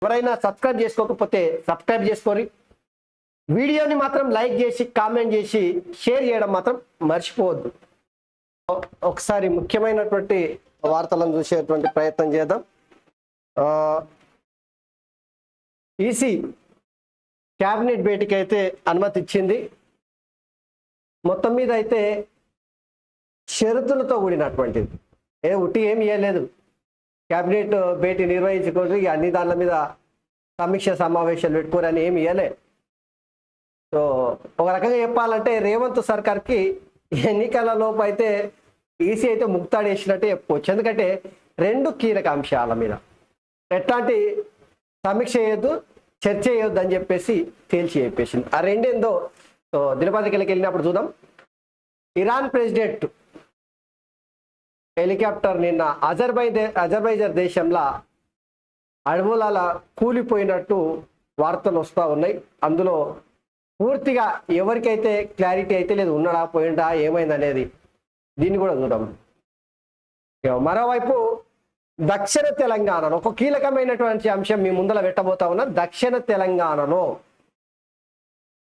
ఎవరైనా సబ్స్క్రైబ్ చేసుకోకపోతే సబ్స్క్రైబ్ చేసుకొని వీడియోని మాత్రం లైక్ చేసి కామెంట్ చేసి షేర్ చేయడం మాత్రం మర్చిపోవద్దు. ఒకసారి ముఖ్యమైనటువంటి వార్తలను చూసేటువంటి ప్రయత్నం చేద్దాం. ఈసీ క్యాబినెట్ భేటీకి అయితే అనుమతి ఇచ్చింది. మొత్తం మీద అయితే షరతులతో కూడినటువంటిది, ఉట్టి ఏమి ఇవ్వలేదు. క్యాబినెట్ భేటీ నిర్వహించుకోండి, అన్ని దానిల మీద సమీక్ష సమావేశాలు పెట్టుకోరని ఏమి ఇవ్వలే. సో ఒక రకంగా చెప్పాలంటే రేవంత్ సర్కార్కి ఎన్నికల లోపు అయితే ఈసీ అయితే ముక్తాడేసినట్టే చెప్పుకోవచ్చు. ఎందుకంటే రెండు కీలక అంశాల మీద ఎట్లాంటి సమీక్ష చేయొద్దు, చర్చ చేయొద్దు అని చెప్పేసి తేల్చి చెప్పేసింది. ఆ రెండేందో సో దినపత్రికలకు వెళ్ళినప్పుడు చూద్దాం. ఇరాన్ ప్రెసిడెంట్ హెలికాప్టర్ నిన్న అజర్బైజాన్ దేశంలో అడవుల కూలిపోయినట్టు వార్తలు వస్తూ ఉన్నాయి. అందులో పూర్తిగా ఎవరికైతే క్లారిటీ అయితే లేదు, ఉన్నాడా పోయిండా ఏమైంది అనేది. దీన్ని కూడా చూద్దాం. మరోవైపు దక్షిణ తెలంగాణలో ఒక కీలకమైనటువంటి అంశం మీ ముందర పెట్టబోతా ఉన్నా. దక్షిణ తెలంగాణలో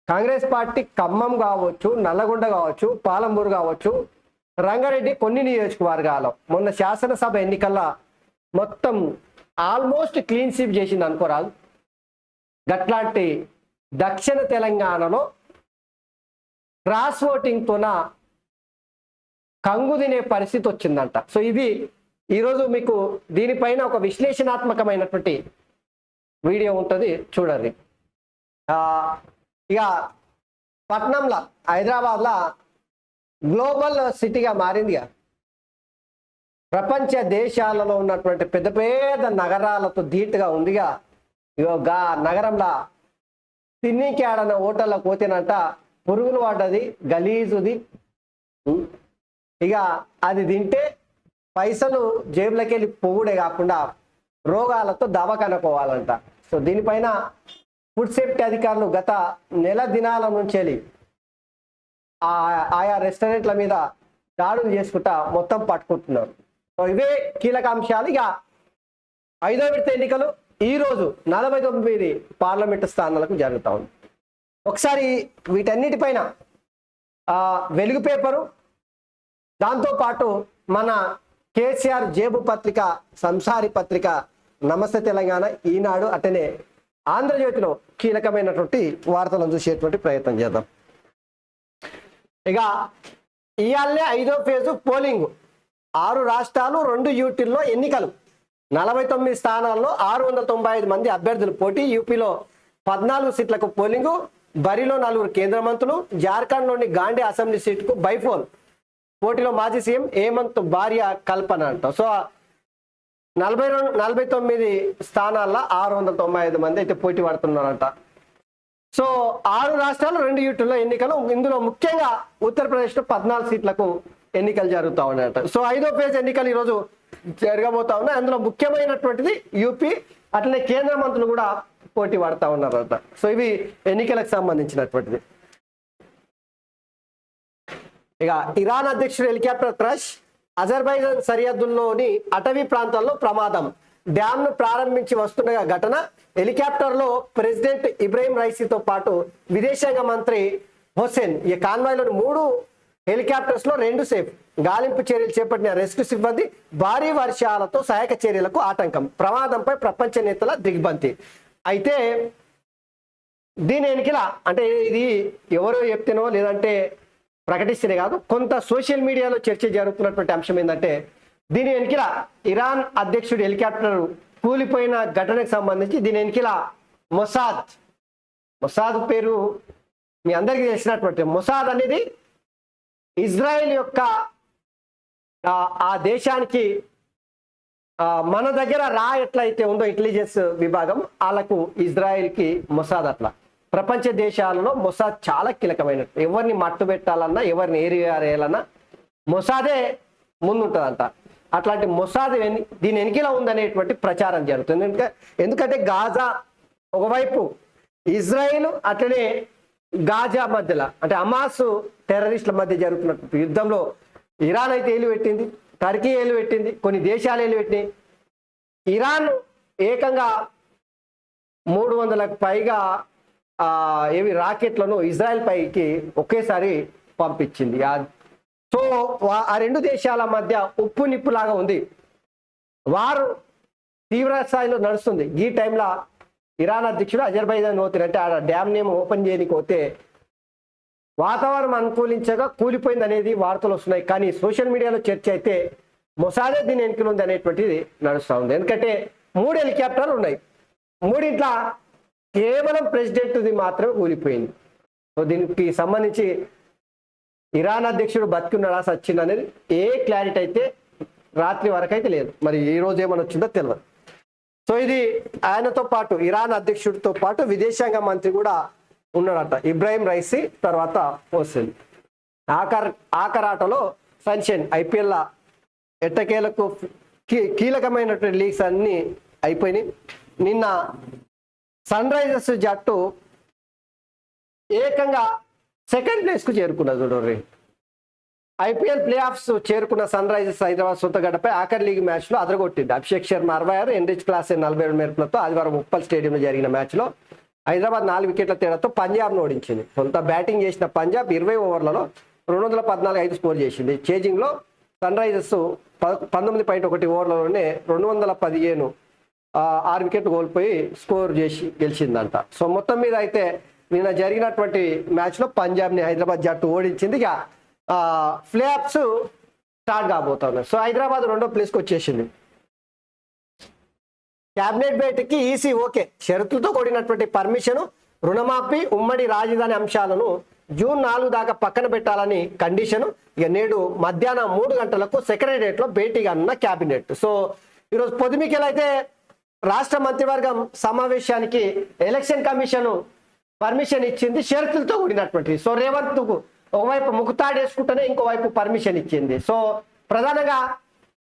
కాంగ్రెస్ పార్టీ ఖమ్మం కావచ్చు, నల్లగొండ కావచ్చు, పాలమూరు కావచ్చు, రంగారెడ్డి కొన్ని నియోజకవర్గాలు మొన్న శాసనసభ ఎన్నికల్లో మొత్తం ఆల్మోస్ట్ క్లీన్ స్వీప్ చేసింది అనుకోరాదు. గట్లాంటి దక్షిణ తెలంగాణలో క్రాస్ ఓటింగ్తోన కంగు తినే పరిస్థితి వచ్చిందంట. సో ఇది ఈరోజు మీకు దీనిపైన ఒక విశ్లేషణాత్మకమైనటువంటి వీడియో ఉంటుంది, చూడండి. ఇక పట్నంలో హైదరాబాద్లో గ్లోబల్ సిటీగా మారిందిగా. ప్రపంచ దేశాలలో ఉన్నటువంటి పెద్ద పెద్ద నగరాలతో ధీటుగా ఉందిగా. గా నగరంలో తిన్నీకి ఆడన హోటల్లో పోతేనంట పురుగులు పడ్డది, గలీజుది. ఇక అది తింటే పైసలు జేబులకి వెళ్ళి పోవుడే కాకుండా రోగాలతో దవాఖాన పోవాలంట. సో దీనిపైన ఫుడ్ సేఫ్టీ అధికారులు గత నెల దినాల నుంచి ఆయా రెస్టారెంట్ల మీద దాడులు చేసుకుంటా మొత్తం పట్టుకుంటున్నారు. సో ఇవే కీలక అంశాలు. ఇక 5వ విడత ఎన్నికలు ఈరోజు 49 పార్లమెంటు స్థానాలకు జరుగుతూ ఉంది. ఒకసారి వీటన్నిటిపైన వెలుగు పేపరు, దాంతోపాటు మన కేసీఆర్ జేబు పత్రిక, సంసారి పత్రిక, నమస్తే తెలంగాణ, ఈనాడు, అటనే ఆంధ్రజ్యోతిలో కీలకమైనటువంటి వార్తలను చూసేటువంటి ప్రయత్నం చేద్దాం. ఇక ఇవాళనే 5వ ఫేజు పోలింగ్. 6 రాష్ట్రాలు 2 యూటీల్లో ఎన్నికలు. 49 స్థానాల్లో 695 మంది అభ్యర్థులు పోటీ. యూపీలో 14 సీట్లకు పోలింగు. బరిలో 4 కేంద్ర మంత్రులు. జార్ఖండ్లోని గాంధీ అసెంబ్లీ సీటుకు బైపోల్. పోటీలో మాజీ సీఎం హేమంత్ భార్య కల్పన అంట. సో 49 స్థానాల్లో 695 మంది అయితే పోటీ పడుతున్నారంట. సో 6 రాష్ట్రాలు 2 యూటీల్లో ఎన్నికలు. ఇందులో ముఖ్యంగా ఉత్తరప్రదేశ్లో 14 సీట్లకు ఎన్నికలు జరుగుతూ ఉన్నాయట. సో 5వ ఫేజ్ ఎన్నికలు ఈరోజు జరగబోతా ఉన్నాయి. అందులో ముఖ్యమైనటువంటిది యూపీ, అట్లనే కేంద్ర మంత్రులు కూడా పోటీ పడతా ఉన్నారట. సో ఇవి ఎన్నికలకు సంబంధించినటువంటిది. ఇక ఇరాన్ అధ్యక్షుడు హెలికాప్టర్ క్రాష్. అజర్బైజాన్ సరిహద్దుల్లోని అటవీ ప్రాంతాల్లో ప్రమాదం. డ్యామ్ను ప్రారంభించి వస్తుండగా ఘటన. హెలికాప్టర్లో ప్రెసిడెంట్ ఇబ్రాహీం రైసీతో పాటు విదేశాంగ మంత్రి హుస్సేన్. ఈ కాన్వాయ్లోని 3 హెలికాప్టర్స్ లో 2 సేఫ్. గాలింపు చర్యలు చేపట్టిన రెస్క్యూ సిబ్బంది. భారీ వర్షాలతో సహాయక చర్యలకు ఆటంకం. ప్రమాదంపై ప్రపంచ నేతల దిగ్భ్రాంతి. అయితే దీని వెనుకల అంటే ఇది ఎవరో చెప్తేనో లేదంటే ప్రకటిస్తేనే కాదు, కొంత సోషల్ మీడియాలో చర్చ జరుగుతున్నటువంటి అంశం ఏంటంటే దీని వెనుకల ఇరాన్ అధ్యక్షుడు హెలికాప్టర్ కూలిపోయిన ఘటనకు సంబంధించి దీని వెనుకల మొసాద్ పేరు మీ అందరికీ తెలిసినటువంటి మొసాద్ అనేది ఇజ్రాయెల్ యొక్క ఆ దేశానికి మన దగ్గర రా ఎట్లయితే ఉందో ఇంటెలిజెన్స్ విభాగం, వాళ్ళకు ఇజ్రాయెల్కి మొసాద్. అట్లా ప్రపంచ దేశాలలో మొసాద్ చాలా కీలకమైనట్టు. ఎవరిని మట్టు పెట్టాలన్నా, ఎవరిని ఏరియారేయాలన్నా మొసాదే ముందుంటుందంట. అట్లాంటి మొసాద్ దీని వెనుకలా ఉందనేటువంటి ప్రచారం జరుగుతుంది. ఎందుకంటే గాజా ఒకవైపు ఇజ్రాయిల్, అట్లనే గాజా మధ్యలో అంటే హమాస్ టెర్రరిస్టుల మధ్య జరుగుతున్నటువంటి యుద్ధంలో ఇరాన్ అయితే ఏలు పెట్టింది, టర్కీ ఏలు పెట్టింది, కొన్ని దేశాలు ఏలు పెట్టినాయి. ఇరాన్ ఏకంగా 300లకు పైగా ఏవి రాకెట్లను ఇజ్రాయెల్ పైకి ఒకేసారి పంపించింది. సో ఆ రెండు దేశాల మధ్య ఉప్పు నిప్పులాగా ఉంది, వారు తీవ్ర స్థాయిలో నడుస్తుంది. ఈ టైంలో ఇరాన్ అధ్యక్షుడు అజర్బైజాన్ పోతే అంటే ఆ డ్యామ్ నేమ్ ఓపెన్ చేయడానికి పోతే వాతావరణం అనుకూలించగా కూలిపోయింది అనేది వార్తలు వస్తున్నాయి. కానీ సోషల్ మీడియాలో చర్చ అయితే మొసాదే దీని వెనుకలు ఉంది అనేటువంటిది నడుస్తూ ఉంది. ఎందుకంటే 3 హెలికాప్టర్లు ఉన్నాయి, 3 కేవలం ప్రెసిడెంట్ది మాత్రమే కూలిపోయింది. సో దీనికి సంబంధించి ఇరాన్ అధ్యక్షుడు బతికున్నాడా సచ్చింది అనేది ఏ క్లారిటీ అయితే రాత్రి వరకు అయితే లేదు. మరి ఈ రోజు ఏమని వచ్చిందో తెలియదు. సో ఇది ఆయనతో పాటు ఇరాన్ అధ్యక్షుడితో పాటు విదేశాంగ మంత్రి కూడా ఉన్నాడట, ఇబ్రాహిం రైసీ, తర్వాత హోసెన్. ఆఖరాటలో సన్షైన్ ఐపీఎల్ ఎట్టకేలకు కీలకమైనటువంటి లీగ్స్ అన్ని అయిపోయినాయి. నిన్న సన్ రైజర్స్ జట్టు ఏకంగా సెకండ్ ప్లేస్కు చేరుకున్నది. చూడండి, ఐపీఎల్ ప్లే ఆఫ్స్ చేరుకున్న సన్ రైజర్స్ హైదరాబాద్ సొంత గడ్డపై ఆఖరి లీగ్ మ్యాచ్లో అదరగొట్టింది. అభిషేక్ శర్మ 66, ఎన్రిచ్ క్లాసెన్ 42 మెరుపులతో ఆదివారం ఉప్పల్ స్టేడియంలో జరిగిన మ్యాచ్లో హైదరాబాద్ 4 వికెట్ల తేడాతో పంజాబ్ను ఓడించింది. సొంత బ్యాటింగ్ చేసిన పంజాబ్ 20 ఓవర్లలో 214 స్కోర్ చేసింది. చేజింగ్లో సన్ రైజర్స్ 19.1 ఓవర్లలోనే 215 6 వికెట్లు కోల్పోయి స్కోర్ చేసి గెలిచిందంట. సో మొత్తం మీద అయితే నిన్న జరిగినటువంటి మ్యాచ్లో పంజాబ్ని హైదరాబాద్ జట్టు ఓడించింది. ఇక ప్లే ఆఫ్స్ స్టార్ట్ కాబోతున్నాయి. సో హైదరాబాద్ 2వ ప్లేస్కి వచ్చేసింది. క్యాబినెట్ భేటీకి ఈసీ ఓకే, షరతులతో కూడినటువంటి పర్మిషన్, రుణమాఫీ, ఉమ్మడి రాజధాని అంశాలను జూన్ 4 దాకా పక్కన పెట్టాలని కండిషన్. ఇక నేడు మధ్యాహ్నం 3 గంటలకు సెక్రటరియట్లో భేటీగా ఉన్న క్యాబినెట్. సో ఈరోజు పొద్దుమికెల్ అయితే రాష్ట్ర మంత్రివర్గం సమావేశానికి ఎలక్షన్ కమిషన్ పర్మిషన్ ఇచ్చింది, షరతులతో కూడినటువంటి. సో రేవంత్ ఒకవైపు ముకుతాడేసుకుంటేనే ఇంకోవైపు పర్మిషన్ ఇచ్చింది. సో ప్రధానంగా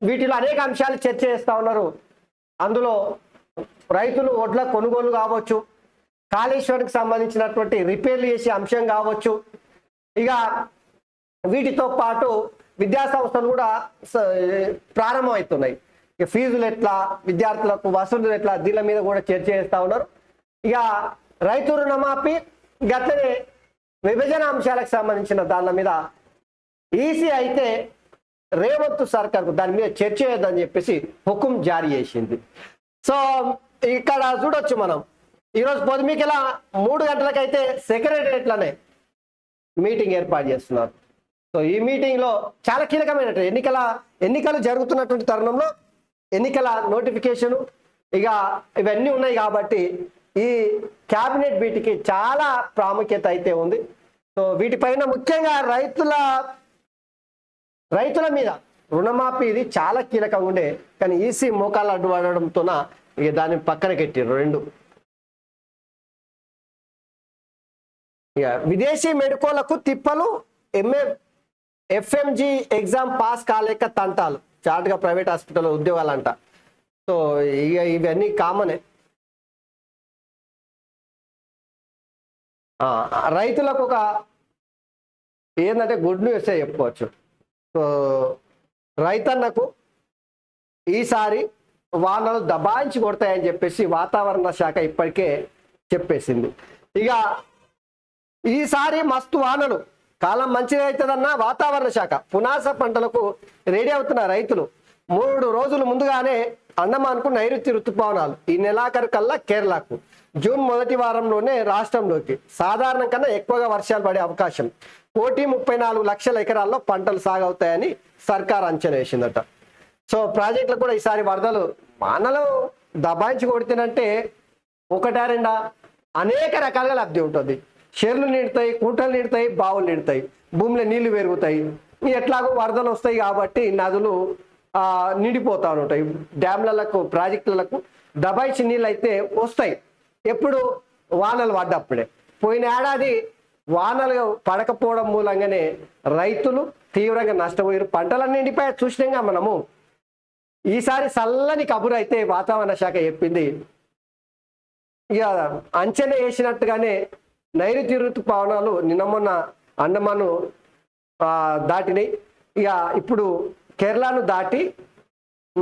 వీటిలో అనేక అంశాలు చర్చ చేస్తూ ఉన్నారు. అందులో రైతులు వడ్ల కొనుగోలు కావచ్చు, కాళేశ్వరంకి సంబంధించినటువంటి రిపేర్లు చేసే అంశం కావచ్చు, ఇక వీటితో పాటు విద్యా సంస్థలు కూడా ప్రారంభమవుతున్నాయి. ఇక ఫీజులు ఎట్లా, విద్యార్థులకు వసతులు ఎట్లా, దీని మీద కూడా చర్చ చేస్తూ ఉన్నారు. ఇక రైతు రుణమాఫీ, గట్లనే విభజన అంశాలకు సంబంధించిన దాని మీద ఈసీ అయితే రేవంత్ సర్కార్కు దాని మీద చర్చ చేయొద్దని చెప్పేసి హుకుం జారీ చేసింది. సో ఇక్కడ చూడొచ్చు మనం ఈరోజు పొద్దుమికెల 3 గంటలకైతే సెక్రటరియట్లోనే మీటింగ్ ఏర్పాటు చేస్తున్నారు. సో ఈ మీటింగ్లో చాలా కీలకమైన ఎన్నికలు జరుగుతున్నటువంటి తరుణంలో ఎన్నికల నోటిఫికేషను ఇక ఇవన్నీ ఉన్నాయి కాబట్టి ఈ క్యాబినెట్ వీటికి చాలా ప్రాముఖ్యత అయితే ఉంది. సో వీటిపైన ముఖ్యంగా రైతుల మీద రుణమాఫీ ఇది చాలా కీలకంగా ఉండే, కానీ ఈసీ మోకాలు అడ్డు పడడంతోన ఇక దాన్ని పక్కన పెట్టారు 2. ఇక విదేశీ మెడికోలకు తిప్పలు, ఎఫ్ఎంజీ ఎగ్జామ్ పాస్ కాలేక తంటాలు, చాటుగా ప్రైవేట్ హాస్పిటల్ ఉద్యోగాలంట. సో ఇక ఇవన్నీ కామనే. రైతులకు ఒక ఏంటంటే గుడ్ న్యూస్ చెప్పుకోవచ్చు. సో రైతన్నకు ఈసారి వానలు దబాయించి కొడతాయని చెప్పేసి వాతావరణ శాఖ ఇప్పటికే చెప్పేసింది. ఇక ఈసారి మస్తు వానలు, కాలం మంచిది అవుతుందన్న వాతావరణ శాఖ. పునాస పంటలకు రెడీ అవుతున్న రైతులు 3 రోజులు ముందుగానే అండమాన్కు నైరుతి ఋతుపవనాలు, ఈ నెలాఖరు కల్లా కేరళకు, జూన్ మొదటి వారంలోనే రాష్ట్రంలోకి సాధారణం కన్నా ఎక్కువగా వర్షాలు పడే అవకాశం. 134 లక్షల ఎకరాల్లో పంటలు సాగవుతాయని సర్కార్ అంచనా వేసిందట. సో ప్రాజెక్టులు కూడా ఈసారి వరదలు వానలు దబాయించి కొడితేనంటే 1-2 అనేక రకాలుగా లబ్ధి ఉంటుంది. చెర్లు నిండుతాయి, కుంటలు నిండుతాయి, బావులు నిండుతాయి, భూమిలో నీళ్లు పెరుగుతాయి. ఎట్లాగో వరదలు వస్తాయి కాబట్టి నదులు నిండిపోతూ ఉంటాయి. డ్యామ్లకు, ప్రాజెక్టులకు దబాయించి నీళ్ళు అయితే వస్తాయి ఎప్పుడు వానలు పడ్డప్పుడే. పోయిన ఏడాది వానలు పడకపోవడం మూలంగానే రైతులు తీవ్రంగా నష్టపోయారు, పంటలన్నీ ఎండిపోయా చూసినాగా మనము. ఈసారి చల్లని కబురు అయితే వాతావరణ శాఖ చెప్పింది. ఇక అంచనా వేసినట్టుగానే నైరుతి ఋతుపవనాలు నిన్న మొన్న అండమాను దాటినాయి. ఇక ఇప్పుడు కేరళను దాటి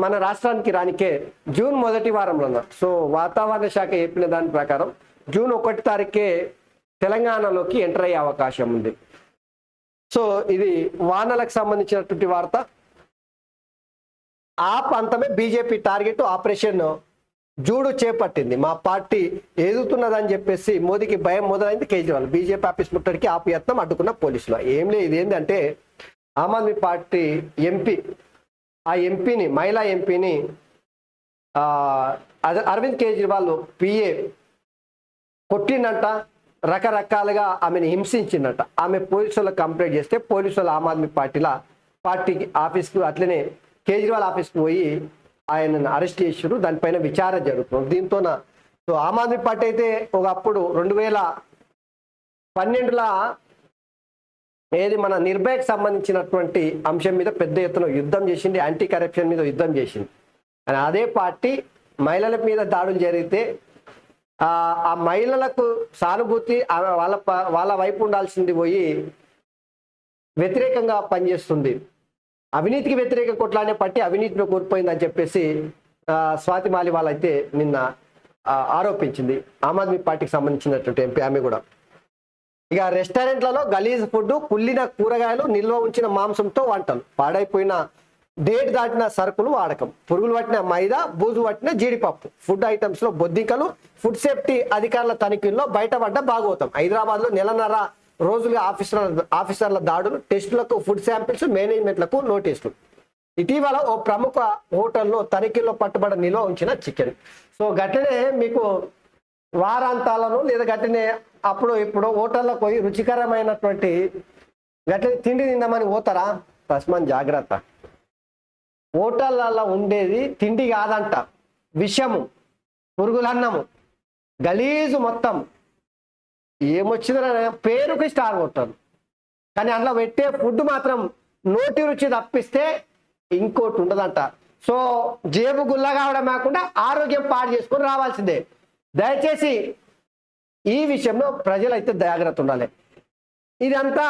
మన రాష్ట్రానికి రానికే జూన్ మొదటి వారంలో. సో వాతావరణ శాఖ చెప్పిన దాని ప్రకారం జూన్ 1 తారీఖే తెలంగాణలోకి ఎంటర్ అయ్యే అవకాశం ఉంది. సో ఇది వానలకు సంబంధించినటువంటి వార్త. ఆ ప్రాంతమే బీజేపీ టార్గెట్ ఆపరేషన్ జూడు చేపట్టింది. మా పార్టీ ఎదుగుతున్నదని చెప్పేసి మోదీకి భయం మొదలైంది. కేజ్రీవాల్ బీజేపీ ఆఫీస్ ముట్టడికి ఆపయత్నం అడ్డుకున్న పోలీసులు. ఏం లేదు, ఇది ఏంటంటే ఆమ్ ఆద్మీ పార్టీ ఎంపీ, ఆ ఎంపీని, మహిళా ఎంపీని అరవింద్ కేజ్రీవాల్ పిఏ కొట్టిందంట, రకరకాలుగా ఆమెను హింసించిందట. ఆమె పోలీసులకు కంప్లైంట్ చేస్తే పోలీసులు ఆమ్ ఆద్మీ పార్టీకి ఆఫీస్కు అట్లనే కేజ్రీవాల్ ఆఫీస్కి పోయి ఆయనను అరెస్ట్ చేసారు. దానిపైన విచారణ జరుగుతుంది. దీంతో సో ఆమ్ ఆద్మీ పార్టీ అయితే ఒకప్పుడు 2012లో ఏది మన నిర్భయకు సంబంధించినటువంటి అంశం మీద పెద్ద ఎత్తున యుద్ధం చేసింది, యాంటీ కరప్షన్ మీద యుద్ధం చేసింది. కానీ అదే పార్టీ మహిళల మీద దాడులు జరిగితే ఆ మహిళలకు సానుభూతి వాళ్ళ వైపు ఉండాల్సింది పోయి వ్యతిరేకంగా పనిచేస్తుంది. అవినీతికి వ్యతిరేక కొట్లానే పార్టీ అవినీతిలో కోల్పోయిందని చెప్పేసి స్వాతి మాలివాల్ అయితే నిన్న ఆరోపించింది. ఆమ్ ఆద్మీ పార్టీకి సంబంధించినటువంటి ఎంపీ ఆమె కూడా. ఇక రెస్టారెంట్లలో గలీజ్ ఫుడ్, కుళ్ళిన కూరగాయలు, నిల్వ ఉంచిన మాంసంతో వంటలు, పాడైపోయిన డేట్ దాటిన సరుకులు వాడకం, పురుగులు పట్టిన మైదా, బూజు పట్టిన జీడిపప్పు, ఫుడ్ ఐటమ్స్ లో బొద్దింకలు, ఫుడ్ సేఫ్టీ అధికారుల తనిఖీల్లో బయటపడ్డ భాగవతం. హైదరాబాద్ లో నెలన్నర రోజులుగా ఆఫీసర్ల దాడులు, టెస్టులకు ఫుడ్ శాంపిల్స్, మేనేజ్మెంట్లకు నోటీసులు. ఇటీవల ఓ ప్రముఖ హోటల్లో తనిఖీల్లో పట్టుబడ నిల్వ ఉంచిన చికెన్. సో గట్లనే మీకు వారాంతాలను లేదా గట్లనే అప్పుడు ఇప్పుడు హోటల్లోకి పోయి రుచికరమైనటువంటి గట్లనే తిండి తిందామని పోతారా? తస్మాన్ జాగ్రత్త. హోటళ్ళల్లో ఉండేది తిండి కాదంట, విషము, పురుగులన్నము, గలీజు మొత్తం. ఏమొచ్చిందని పేరుకి స్టార్ కొట్టారు, కానీ అందులో పెట్టే ఫుడ్ మాత్రం నోటి రుచి తప్పిస్తే ఇంకోటి ఉండదంట. సో జేబు గుల్ల కావడం కాకుండా ఆరోగ్యం పాడు చేసుకొని రావాల్సిందే. దయచేసి ఈ విషయంలో ప్రజలైతే జాగ్రత్త ఉండాలి. ఇదంతా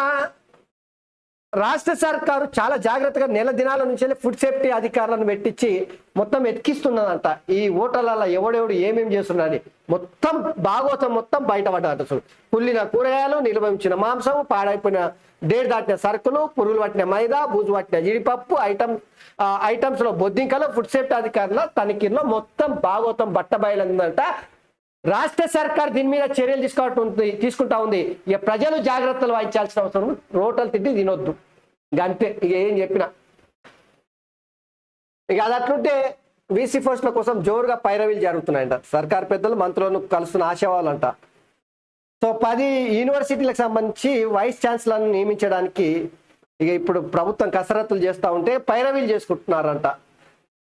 రాష్ట్ర సర్కారు చాలా జాగ్రత్తగా నెల దినాల నుంచి ఫుడ్ సేఫ్టీ అధికారులను పెట్టించి మొత్తం ఎత్కిస్తున్నదంట. ఈ హోటళ్ళలో ఎవడెవడు ఏమేమి చేస్తున్నాడని మొత్తం భాగవతం మొత్తం బయటపడ్డదంట. చూడు, కుళ్ళిన కూరగాయలు, నిల్వ ఉంచిన మాంసం, పాడైపోయిన డేట్ దాటిన సరుకులు, పురుగులు పట్టిన మైదా, బూజు పట్టిన జీడిపప్పు, ఐటమ్స్ లో బొద్దింకలు, ఫుడ్ సేఫ్టీ అధికారుల తనిఖీల్లో మొత్తం భాగవతం బట్టబయలందంట. రాష్ట్ర సర్కార్ దీని మీద చర్యలు తీసుకుంటా ఉంది. ఇక ప్రజలు జాగ్రత్తలు వహించాల్సిన అవసరం. హోటల్ తిండి తినొద్దు, ఇక అంతే. ఇక ఏం చెప్పినా ఇక అది అట్లుంటే వీసీ పోస్టుల కోసం జోరుగా పైరవీలు జరుగుతున్నాయంట. సర్కార్ పెద్దలు మంత్రులను కలుస్తున్న ఆశావాలంట. సో 10 యూనివర్సిటీలకు సంబంధించి వైస్ ఛాన్సలర్లను నియమించడానికి ఇక ఇప్పుడు ప్రభుత్వం కసరత్తులు చేస్తూ ఉంటే పైరవీలు చేసుకుంటున్నారంట.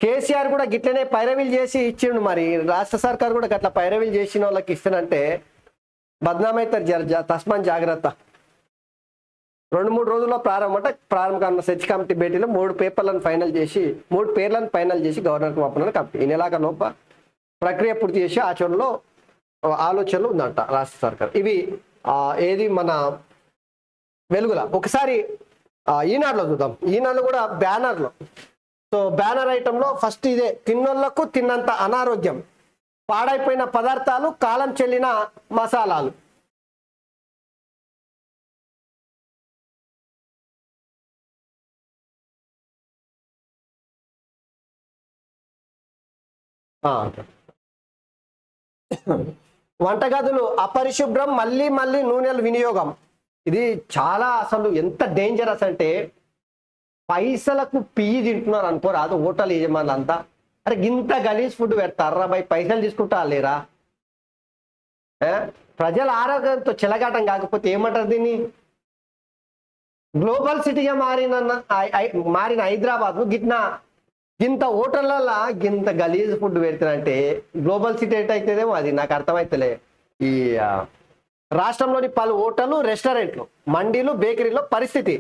కేసీఆర్ కూడా గిట్లనే పైరవీలు చేసి ఇచ్చిండు. మరి రాష్ట్ర సర్కార్ కూడా గట్లా పైరవీలు చేసిన వాళ్ళకి ఇస్తానంటే బద్నామైతారు. తస్మాన్ జాగ్రత్త. 2-3 రోజుల్లో ప్రారంభం కానున్న సెర్చ్ కమిటీ భేటీలో 3 పేర్లను ఫైనల్ చేసి గవర్నర్కి పంపడానికి కమిటీ ఈ నెలాగా లోప ప్రక్రియ పూర్తి చేసి ఆచరణలో ఆలోచనలు ఉందంట రాష్ట్ర సర్కార్. ఇవి ఏది మన వెలుగుల. ఒకసారి ఈనాడులో చూద్దాం. ఈనాడులో కూడా బ్యానర్లో. సో బ్యానర్ ఐటంలో ఫస్ట్ ఇదే: తిన్నోళ్లకు తిన్నంత అనారోగ్యం, పాడైపోయిన పదార్థాలు, కాలం చెల్లిన మసాలాలు. వంటగదులు అపరిశుభ్రం, మళ్ళీ నూనెల వినియోగం. ఇది చాలా అసలు ఎంత డేంజరస్ అంటే పైసలకు పియ్యి తింటున్నారు అనుకోరాదు హోటల్ యజమానులు అంతా. అరే గింత గలీజ్ ఫుడ్ పెడతారా భయ్, పైసలు తీసుకుంటా లేరా? ప్రజల ఆరోగ్యంతో చెలగాటం కాకపోతే ఏమంటారు దీన్ని? గ్లోబల్ సిటీగా మారిన హైదరాబాద్ గింత హోటళ్ళల్లో గింత గలీజ్ ఫుడ్ పెడతారంటే గ్లోబల్ సిటీ ఎట్టయితేదేమో అది నాకు అర్థమైతలే. ఈ రాష్ట్రంలోని పలు హోటళ్లు, రెస్టారెంట్లు, మండీలు, బేకరీలో పరిస్థితి.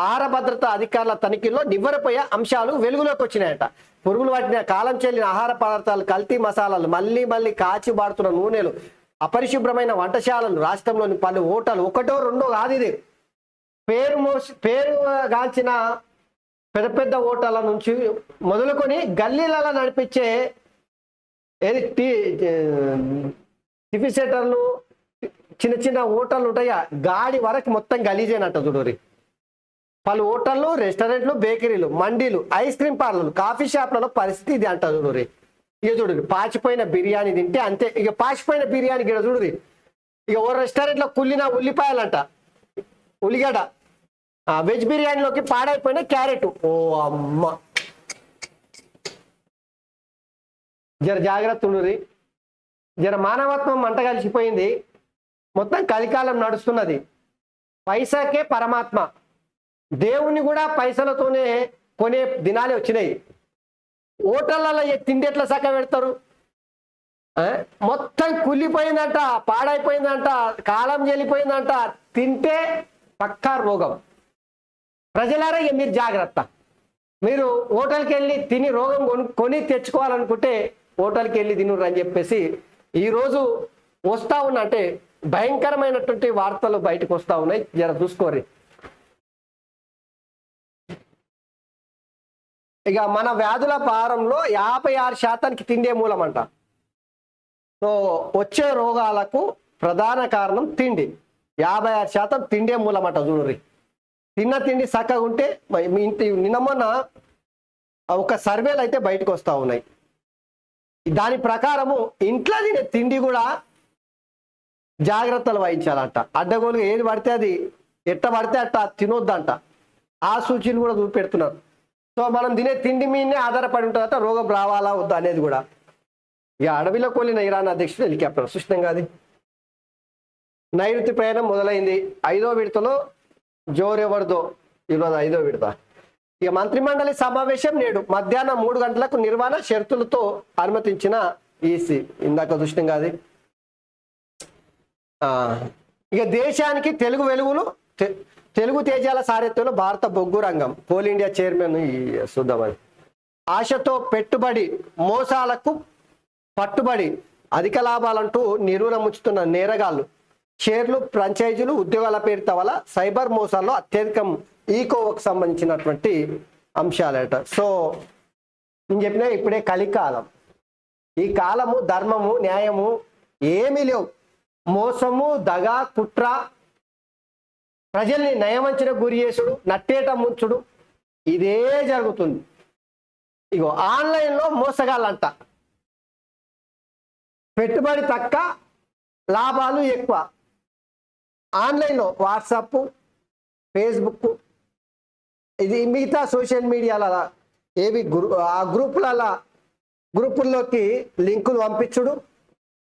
ఆహార భద్రతా అధికారుల తనిఖీల్లో నివ్వెరపోయే అంశాలు వెలుగులోకి వచ్చినాయట. పురుగులు పట్టిన, కాలం చెల్లిన ఆహార పదార్థాలు, కల్తీ మసాలాలు, మళ్ళీ కాచి బాడుతున్న నూనెలు, అపరిశుభ్రమైన వంటశాలలు. రాష్ట్రంలోని పలు హోటల్, 1-2 కాదు, ఇది పేరుగాంచిన పెద్ద పెద్ద హోటళ్ళ నుంచి మొదలుకొని గల్లీలలో నడిపించే ఏది టిఫిన్ సెంటర్లు, చిన్న చిన్న హోటళ్ళు ఉంటాయా, గాడి వరకు మొత్తం గలీజేనట్ట చూడరి. పలు హోటళ్ళు, రెస్టారెంట్లు, బేకరీలు, మండీలు, ఐస్ క్రీమ్ పార్లర్లు, కాఫీ షాప్లలో పరిస్థితి ఇది అంట చూడరి. ఇక చూడరి, పాచిపోయిన బిర్యానీ తింటే అంతే. ఇక పాచిపోయిన బిర్యానీ గిడ చూడరి. ఇక ఓ రెస్టారెంట్లో కుళ్ళిన ఉల్లిపాయలంట, ఉల్లిగడ్డ, వెజ్ బిర్యానీలోకి పాడైపోయిన క్యారెట్. ఓ అమ్మ, జర జాగ్రత్త ఉండురి. జర మానవత్వం మంట కలిసిపోయింది. మొత్తం కలికాలం నడుస్తున్నది. పైసాకే పరమాత్మ. దేవుణ్ణి కూడా పైసలతోనే కొనే దినాలే వచ్చినాయి. హోటళ్ళలో తిండి ఎట్లా చక్క పెడతారు? మొత్తం కుళ్ళిపోయిందంట, పాడైపోయిందంట, కాలం చెల్లిపోయిందంట. తింటే పక్కా రోగం. ప్రజలారా ఇక మీరు జాగ్రత్త. మీరు హోటల్కి వెళ్ళి తిని రోగం కొని తెచ్చుకోవాలనుకుంటే హోటల్కి వెళ్ళి తినురు అని చెప్పేసి ఈరోజు వస్తూ ఉన్నా. అంటే భయంకరమైనటువంటి వార్తలు బయటకు వస్తూ ఉన్నాయి. జర చూసుకోరి. ఇక మన వ్యాధుల భారంలో 56% తిండే మూలం అంట. సో వచ్చే రోగాలకు ప్రధాన కారణం తిండి. 56% తిండే మూలం అంట చూడరి. తిన్న తిండి చక్కగా ఉంటే మీ ఇంటి నిన్న మొన్న ఒక సర్వేలు అయితే బయటకు వస్తూ ఉన్నాయి. దాని ప్రకారము ఇంట్లో తినే తిండి కూడా జాగ్రత్తలు వహించాలంట. అడ్డగోలుగా ఏది పడితే అది, ఎట్ట పడితే అట్ట తినొద్దంట. ఆ సూచనలు కూడా చూపెడుతున్నారు. సో మనం తినే తిండి మీదనే ఆధారపడి ఉంటుందట రోగం రావాలా వద్దా అనేది కూడా. ఇక అడవిలో కొలిన ఇరాన్ అధ్యక్షుడు హెలికాప్టర్ సృష్టంగా అది నైరుతి ప్రయాణం మొదలైంది. 5వ విడతలో జోరెవర్దో ఈరోజు 5వ విడత. ఇక మంత్రిమండలి సమావేశం నేడు మధ్యాహ్నం 3 గంటలకు నిర్వహణ షరతులతో అనుమతించిన ఈసీ. ఇందాక సృష్టంగా అది. ఇక దేశానికి తెలుగు వెలుగులు, తెలుగు తేజాల సారథ్యంలో భారత బొగ్గు రంగం. కోల్ ఇండియా చైర్మన్ చూద్దామని ఆశతో పెట్టుబడి మోసాలకు పట్టుబడి అధిక లాభాలంటూ నిరువున ముంచుతున్న నేరగాళ్లు, షేర్లు, ఫ్రాంచైజీలు, ఉద్యోగాల పేరిట వల్ల సైబర్ మోసాల్లో అత్యధికం ఈకోవకు సంబంధించినటువంటి అంశాలట. సో నేను చెప్పిన ఇప్పుడే కలికాలం. ఈ కాలము ధర్మము, న్యాయము ఏమీ లేవు. మోసము, దగ, కుట్ర, ప్రజల్ని నయవంచన గురి చేసుడు, నట్టేట ముంచుడు, ఇదే జరుగుతుంది. ఇగో ఆన్లైన్లో మోసగాళ్ళంట. పెట్టుబడి తక్కువ, లాభాలు ఎక్కువ. ఆన్లైన్లో వాట్సాప్, ఫేస్బుక్, ఇది మిగతా సోషల్ మీడియాల ఏవి ఆ గ్రూపుల్లోకి లింకులు పంపించుడు.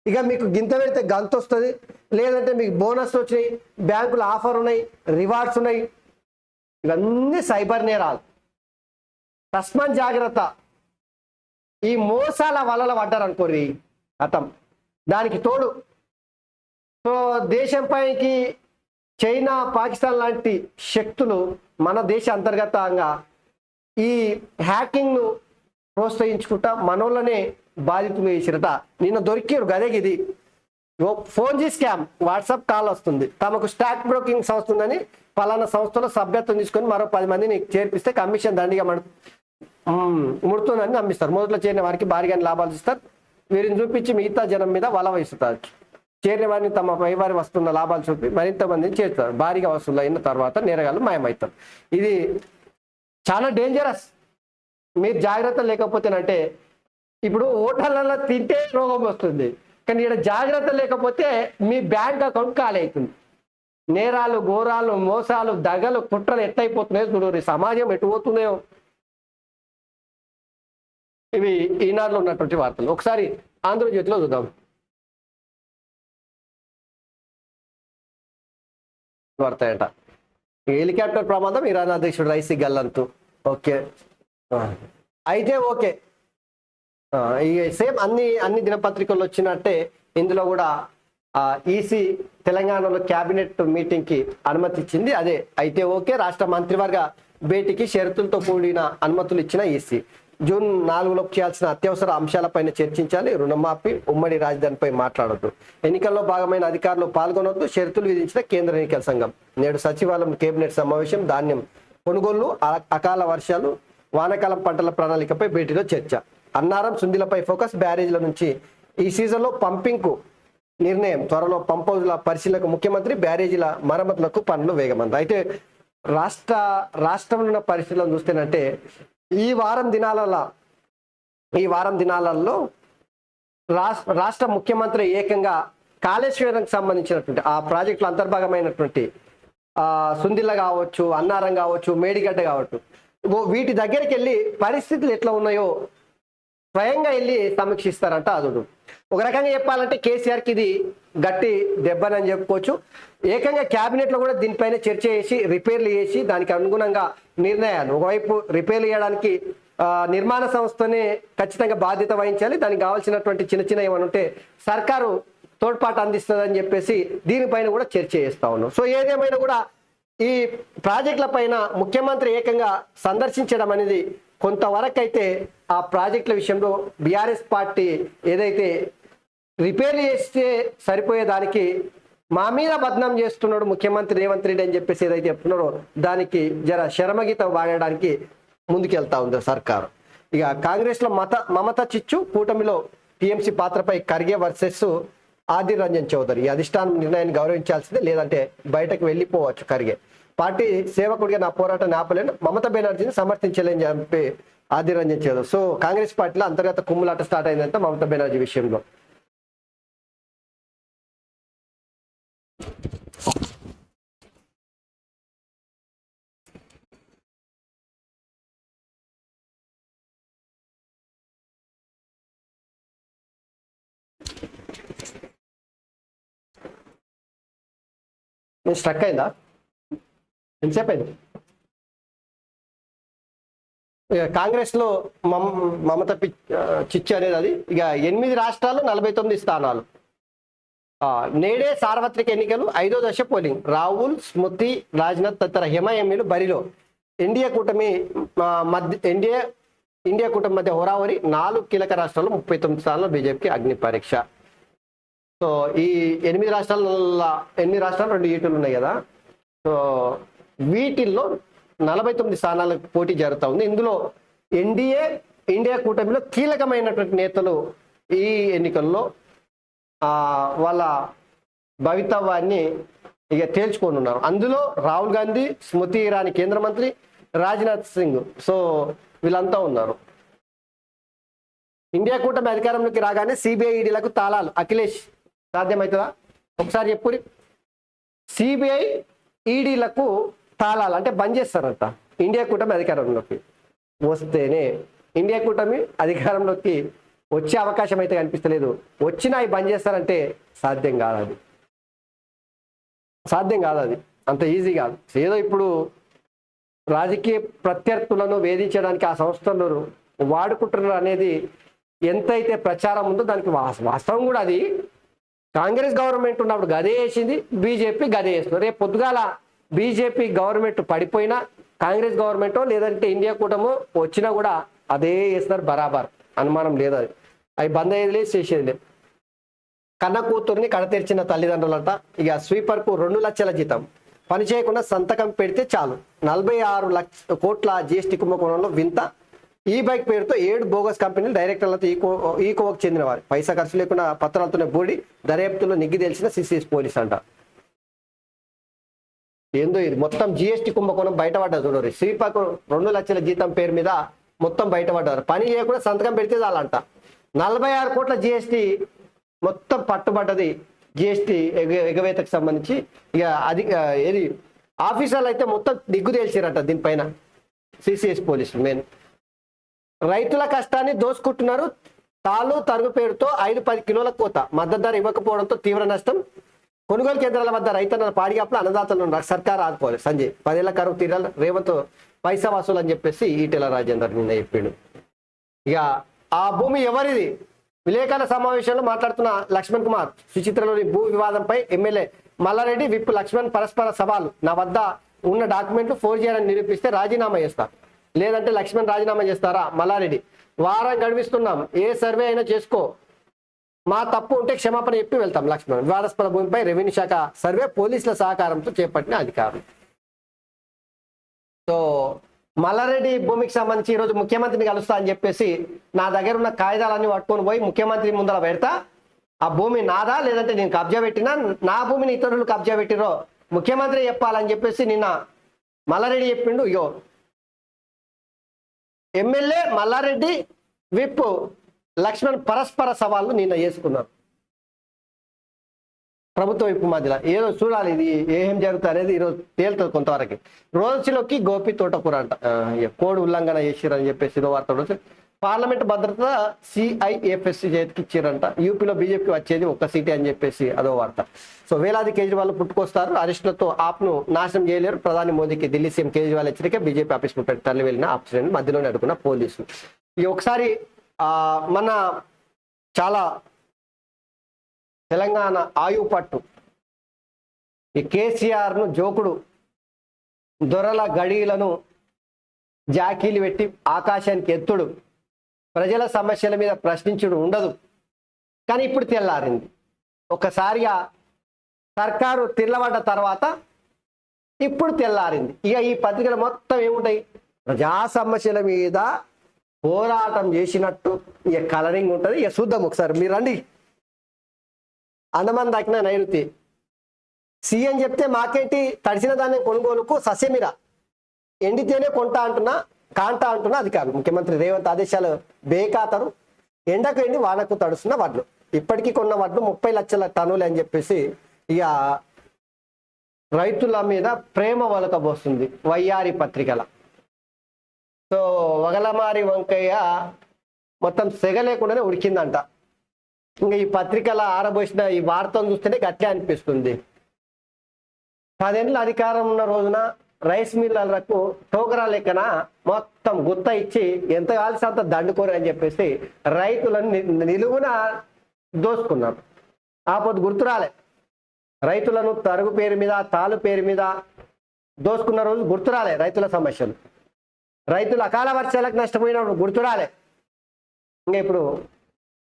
ఇక మీకు గింత పెడితే గంత వస్తుంది, లేదంటే మీకు బోనస్ వచ్చినాయి, బ్యాంకులు ఆఫర్ ఉన్నాయి, రివార్డ్స్ ఉన్నాయి. ఇవన్నీ సైబర్ నేరాలు. తస్మాత్ జాగ్రత్త. ఈ మోసాల వలన పడ్డారనుకోరి అతం. దానికి తోడు సో దేశంపైకి చైనా, పాకిస్తాన్ లాంటి శక్తులు మన దేశ అంతర్గతంగా ఈ హ్యాకింగ్ను ప్రోత్సహించుకుంటా మనోళ్ళనే బాధితులు చేసిరట. నిన్న దొరికారు గదేకి. ఇది 4G స్కామ్. వాట్సాప్ కాల్ వస్తుంది, తమకు స్టాక్ బ్రోకింగ్ సంస్థ ఉందని పలానా సంస్థలో సభ్యత్వం తీసుకొని మరో 10 మందిని చేర్పిస్తే కమిషన్ దండిగా ముడుతుందని నమ్మిస్తారు. మొదట్లో చేరిన వారికి భారీగా లాభాలు ఇస్తారు. వీరిని చూపించి మిగతా జనం మీద వల వేస్తారు. చేరిన వారిని తమ పైవారి వస్తున్న లాభాలు చూపి మరింత మందిని చేస్తారు. భారీగా వసూలు అయిన తర్వాత నేరగాళ్ళు మాయమవుతారు. ఇది చాలా డేంజరస్. మీరు జాగ్రత్త లేకపోతేనంటే ఇప్పుడు హోటళ్ళలో తింటే రోగం వస్తుంది, కానీ ఇక్కడ జాగ్రత్త లేకపోతే మీ బ్యాంక్ అకౌంట్ ఖాళీ అవుతుంది. నేరాలు, ఘోరాలు, మోసాలు, దగలు, కుట్రలు ఎట్టయిపోతున్నాయో చూడరు. సమాజం ఎటు పోతున్నాయో. ఇవి ఈనాడులో ఉన్నటువంటి వార్తలు. ఒకసారి ఆంధ్రజ్యోతిలో చూద్దాం. వార్తయట హెలికాప్టర్ ప్రమాదం, ఇరాన్ అధ్యక్షుడు రైసీ గల్లంతు. ఓకే అయితే ఓకే. సేమ్ అన్ని దినపత్రికల్లో వచ్చినట్టే ఇందులో కూడా ఈసీ తెలంగాణలో క్యాబినెట్ మీటింగ్ కి అనుమతి ఇచ్చింది. అదే అయితే ఓకే. రాష్ట్ర మంత్రివర్గ భేటీకి షరతులతో కూడిన అనుమతులు ఇచ్చిన ఈసీ. జూన్ 4లోపు చేయాల్సిన అత్యవసర అంశాలపైన చర్చించాలి. రుణమాఫీ, ఉమ్మడి రాజధానిపై మాట్లాడొద్దు, ఎన్నికల్లో భాగమైన అధికారులు పాల్గొనొద్దు, షరతులు విధించిన కేంద్ర ఎన్నికల సంఘం. నేడు సచివాలయం కేబినెట్ సమావేశం. ధాన్యం కొనుగోళ్లు, అకాల వర్షాలు, వానాకాలం పంటల ప్రణాళికపై భేటీలో చర్చ. అన్నారం, సుందిలపై ఫోకస్. బ్యారేజ్ల నుంచి ఈ సీజన్లో పంపింగ్కు నిర్ణయం. త్వరలో పంప్ హౌజ్ల పరిశీలనకు ముఖ్యమంత్రి. బ్యారేజీల మరమ్మతులకు పనులు వేగమంది. అయితే రాష్ట్రంలో ఉన్న పరిస్థితులను చూస్తేనంటే ఈ వారం దినాలలో రాష్ట్ర ముఖ్యమంత్రి ఏకంగా కాళేశ్వరంకి సంబంధించినటువంటి ఆ ప్రాజెక్టులో అంతర్భాగమైనటువంటి సుందిల్ల కావచ్చు, అన్నారం కావచ్చు, మేడిగడ్డ కావచ్చు, వీటి దగ్గరికి వెళ్ళి పరిస్థితులు ఎట్లా ఉన్నాయో స్వయంగా వెళ్ళి సమీక్షిస్తారంట. అదుడు ఒక రకంగా చెప్పాలంటే కేసీఆర్కి ఇది గట్టి దెబ్బనని చెప్పుకోవచ్చు. ఏకంగా క్యాబినెట్ లో కూడా దీనిపైన చర్చ చేసి రిపేర్లు చేసి దానికి అనుగుణంగా నిర్ణయాలు. ఒకవైపు రిపేర్లు చేయడానికి నిర్మాణ సంస్థనే ఖచ్చితంగా బాధ్యత వహించాలి. దానికి కావాల్సినటువంటి చిన్న ఏమైనా ఉంటే సర్కారు తోడ్పాటు అందిస్తుందని చెప్పేసి దీనిపైన కూడా చర్చ చేస్తా ఉన్నాం. సో ఏదేమైనా కూడా ఈ ప్రాజెక్టుల పైన ముఖ్యమంత్రి ఏకంగా సందర్శించడం అనేది కొంతవరకు అయితే ఆ ప్రాజెక్టుల విషయంలో బీఆర్ఎస్ పార్టీ ఏదైతే రిపేర్లు చేస్తే సరిపోయేదానికి మా మీద బద్నాం చేస్తున్నాడు ముఖ్యమంత్రి రేవంత్ రెడ్డి అని చెప్పేసి ఏదైతే చెప్తున్నారో దానికి జర శరమగీతం వాడడానికి ముందుకెళ్తా ఉంది సర్కారు. ఇక కాంగ్రెస్ లో మమత చిచ్చు, కూటమిలో టీఎంసీ పాత్రపై ఖర్గే వర్సెస్ ఆదిర్ రంజన్ చౌదరి. ఈ అధిష్టానం నిర్ణయాన్ని గౌరవించాల్సిందే, లేదంటే బయటకు వెళ్ళిపోవచ్చు ఖర్గే. పార్టీ సేవకుడిగా నా పోరాటాన్ని ఆపలేను, మమతా బెనర్జీని సమర్థించలేని చెప్పి ఆదిర్ రంజన్ చౌదరి. సో కాంగ్రెస్ పార్టీలో అంతర్గత కుమ్ములాట స్టార్ట్ అయిందంటే మమతా బెనర్జీ విషయంలో. స్ట్రక్ అయిందా? ఎంతసేపు అయింది? కాంగ్రెస్ లో మమత చిచ్చు అనేది అది. ఇక 8 రాష్ట్రాలు 49 స్థానాలు. నేడే సార్వత్రిక ఎన్నికలు, 5వ దశ పోలింగ్. రాహుల్, స్మృతి, రాజ్నాథ్ తదితర ఎంఐఎంలు బరిలో. ఇండియా కూటమి మధ్య హోరావరి. 4 కీలక రాష్ట్రాల్లో 39 స్థానాల్లో బీజేపీకి అగ్ని పరీక్ష. సో ఈ 8 రాష్ట్రాలు 2 ఈటులు ఉన్నాయి కదా. సో వీటిల్లో 49 స్థానాలకు పోటీ జరుగుతూ ఉంది. ఇందులో ఇండియా కూటమిలో కీలకమైనటువంటి నేతలు ఈ ఎన్నికల్లో వాళ్ళ భవితవ్యాన్ని ఇక తేల్చుకొని ఉన్నారు. అందులో రాహుల్ గాంధీ, స్మృతి ఇరానీ కేంద్ర మంత్రి, రాజ్నాథ్ సింగ్. సో వీళ్ళంతా ఉన్నారు. ఇండియా కూటమి అధికారంలోకి రాగానే సిబిఐ ఈడీలకు తాళాలు. అఖిలేష్ సాధ్యమవుతుందా? ఒకసారి చెప్పురి. సిబిఐ ఈడీలకు తాళాలు అంటే బంద్ చేస్తారంట ఇండియా కూటమి అధికారంలోకి వస్తేనే. ఇండియా కూటమి అధికారంలోకి వచ్చే అవకాశం అయితే కనిపిస్తలేదు. వచ్చినా అవి బంద్ చేస్తారంటే సాధ్యం కాదు అది అంత ఈజీ కాదు. ఏదో ఇప్పుడు రాజకీయ ప్రత్యర్థులను వేధించడానికి ఆ సంస్థలు వాడుకుంటున్నారు అనేది ఎంతైతే ప్రచారం ఉందో దానికి వాస్తవం కూడా అది. కాంగ్రెస్ గవర్నమెంట్ ఉన్నప్పుడు గదే వేసింది, బీజేపీ గదే వేస్తుంది. రేపు పొద్దుగాల బీజేపీ గవర్నమెంట్ పడిపోయినా కాంగ్రెస్ గవర్నమెంటో లేదంటే ఇండియా కూటమో వచ్చినా కూడా అదే వేస్తున్నారు బరాబర్, అనుమానం లేదు. అది అవి బంద్ అయ్యేది లేదు, చేసేది లేదు. కన్న కూతుర్ని కడతెరిచిన తల్లిదండ్రులంట. ఇక స్వీపర్కు 2 లక్షల జీతం, పని చేయకుండా సంతకం పెడితే చాలు. 46 కోట్ల జీఎస్టీ కుంభకోణంలో వింత. ఈ బైక్ పేరుతో 7 బోగస్ కంపెనీలు డైరెక్టర్లతో ఈ కోవకు చెందిన వారు. పైసా ఖర్చు లేకుండా పత్రాలతోనే బోడి దర్యాప్తులో నిగ్గి తెలిసిన సిసిఎస్ పోలీస్ అంట. ఏందో ఇది మొత్తం జిఎస్టీ కుంభకోణం బయటపడ్డది చూడరు. శ్రీపాకు 2 లక్షల జీతం పేరు మీద మొత్తం బయటపడ్డారు. పని చేయకుండా సంతకం పెడితే చాలంట. 46 కోట్ల జిఎస్టీ మొత్తం పట్టుబడ్డది. జిఎస్టీ ఎగవేతకు సంబంధించి ఇక అది ఏది ఆఫీసర్లు అయితే మొత్తం దిగ్గు తేల్చారంట దీనిపైన సిసిఎస్ పోలీసులు. మెయిన్ రైతుల కష్టాన్ని దోసుకుంటున్నారు. తాలు తరుగు పేరుతో 5-10 కిలోల కోత, మద్దతు ధర ఇవ్వకపోవడంతో తీవ్ర నష్టం. కొనుగోలు కేంద్రాల వద్ద రైతన్న పాడిగాపుల అన్నదాతలను సర్కారు ఆదుకోవాలి. సంజయ్ 10 ఏళ్ల కరువు తీరాలి. రేవంత్ పైసా వసూలు అని చెప్పేసి ఈటెల రాజేందర్ నిన్న చెప్పిండు. ఇక ఆ భూమి ఎవరిది? విలేకరుల సమావేశంలో మాట్లాడుతున్న లక్ష్మణ్ కుమార్. సుచిత్రలోని భూ వివాదంపై ఎమ్మెల్యే మల్లారెడ్డి, విప్ లక్ష్మణ్ పరస్పర సవాలు. నా వద్ద ఉన్న డాక్యుమెంట్లు ఫోర్జరీ అని నిరూపిస్తే రాజీనామా చేస్తా, లేదంటే లక్ష్మణ్ రాజీనామా చేస్తారా? మల్లారెడ్డి. వారం గడిపిస్తున్నాం, ఏ సర్వే అయినా చేసుకో, మా తప్పు ఉంటే క్షమాపణ చెప్పి వెళ్తాం. లక్ష్మణ్. వివాదాస్పద భూమిపై రెవెన్యూ శాఖ సర్వే పోలీసుల సహకారంతో చేపట్టిన అధికారులు. సో మల్లారెడ్డి భూమికి సంబంధించి ఈరోజు ముఖ్యమంత్రిని కలుస్తా అని చెప్పేసి నా దగ్గర ఉన్న కాగితాలన్నీ పట్టుకొని పోయి ముఖ్యమంత్రి ముందర పెడతా, ఆ భూమి నాదా లేదంటే నేను కబ్జా పెట్టినా, నా భూమిని ఇతరులు కబ్జా పెట్టిరో ముఖ్యమంత్రి చెప్పాలని చెప్పేసి నిన్న మల్లారెడ్డి చెప్పిండు. ఇగో ఎమ్మెల్యే మల్లారెడ్డి విప్ లక్ష్మణ్ పరస్పర సవాళ్ళు నిన్న చేసుకున్నారు ప్రభుత్వ వైపు మధ్యలో. ఏదో చూడాలి ఇది ఏం జరుగుతుంది అనేది ఈరోజు తేలుతుంది కొంతవరకు. రోజులోకి గోపి తోటకూర అంట కోడ్ ఉల్లంఘన చేసిరని చెప్పేసి ఇదో వార్త రోజు. పార్లమెంట్ భద్రత CIFSC చేతికి ఇచ్చారంట. యూపీలో బీజేపీకి వచ్చేది ఒక్క సీటే అని చెప్పేసి అదో వార్త. సో వేలాది కేజ్రీవాల్ పుట్టుకొస్తారు, అరెస్టులతో ఆప్ను నాశనం చేయలేరు ప్రధాని మోదీకి ఢిల్లీ సీఎం కేజ్రీవాల్ హెచ్చరిక. బీజేపీ ఆఫీస్ పెట్టి తరలి వెళ్ళిన ఆప్షన్ మధ్యలోనే అడుగున్న పోలీసులు. ఈ ఒకసారి మన చాలా తెలంగాణ ఆయువు పట్టు ఈ కేసీఆర్ను జోకుడు దొరల గడీలను జాకీలు పెట్టి ఆకాశానికి ఎత్తుడు, ప్రజల సమస్యల మీద ప్రశ్నించుడు ఉండదు. కానీ ఇప్పుడు తెల్లారింది, ఒక్కసారిగా సర్కారు తిల్లబడ్డ తర్వాత ఇప్పుడు తెల్లారింది. ఇక ఈ పత్రికలు మొత్తం ఏముంటాయి, ప్రజా సమస్యల మీద పోరాటం చేసినట్టు ఇక కలరింగ్ ఉంటుంది. ఇక చూద్దాం ఒకసారి, మీరు రండి. అందమంది దక్కిన నైరుతి సీఎం చెప్తే మాకేంటి, తడిసిన దాన్ని కొనుగోలుకు సస్యమిరా, ఎండితేనే కొంటా అంటున్నా కాంటా అంటున్నా అధికారులు. ముఖ్యమంత్రి రేవంత్ ఆదేశాలు బేఖాతరు, ఎండకు ఎండి వానకు తడుస్తున్న వడ్లు. ఇప్పటికీ కొన్న వడ్లు 30 లక్షల టన్నులు అని చెప్పేసి ఇక రైతుల మీద ప్రేమ వలకబోస్తుంది వయ్యారి పత్రికల. సో వగలమారి వంకయ్య మొత్తం సెగ లేకుండానే ఉడికిందంట. ఇంకా ఈ పత్రికల ఆరబోసిన ఈ వార్తను చూస్తేనే గట్లే అనిపిస్తుంది. 10 ఏళ్ళ అధికారం ఉన్న రోజున రైస్ మిల్లర్లకు టోకరా లెక్కన మొత్తం గుత్త ఇచ్చి ఎంత కాల్సి అంత దండుకోరు అని చెప్పేసి రైతులను నిలువున దోసుకున్నారు. ఆపొద్దు గుర్తురాలే, రైతులను తరుగు పేరు మీద తాలు పేరు మీద దోసుకున్న రోజు గుర్తురాలే. రైతుల సమస్యలు, రైతులు అకాల వర్షాలకు నష్టపోయినప్పుడు గుర్తురాలే. ఇంకా ఇప్పుడు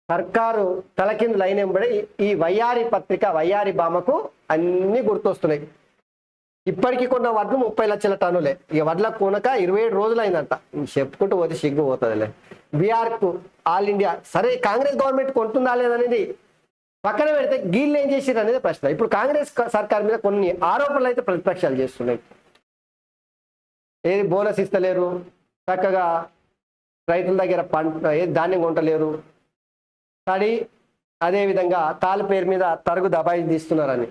సర్కారు తలకిందులు అయినబడి ఈ వయ్యారి పత్రిక వయ్యారి బామకు అన్ని గుర్తొస్తున్నాయి. ఇప్పటికీ కొన్న వడ్లు 30 లక్షల టన్నులే. ఇక వడ్ల కొనక 27 రోజులు అయిందంట. చెప్పుకుంటూ పోతే సిగ్గు పోతుందిలే. బీఆర్కు ఆల్ ఇండియా సరే, కాంగ్రెస్ గవర్నమెంట్ కొంటుందా లేదనేది పక్కన పెడితే గీళ్ళు ఏం చేసిరు అనేది ప్రశ్న. ఇప్పుడు కాంగ్రెస్ సర్కార్ మీద కొన్ని ఆరోపణలు అయితే ప్రతిపక్షాలు చేస్తున్నాయి. ఏది బోనస్ ఇస్తలేరు, చక్కగా రైతుల దగ్గర ధాన్యం కొంటలేరు, తడి అదేవిధంగా తాళ్ళ పేరు మీద తరుగు దబాయి తీస్తున్నారని.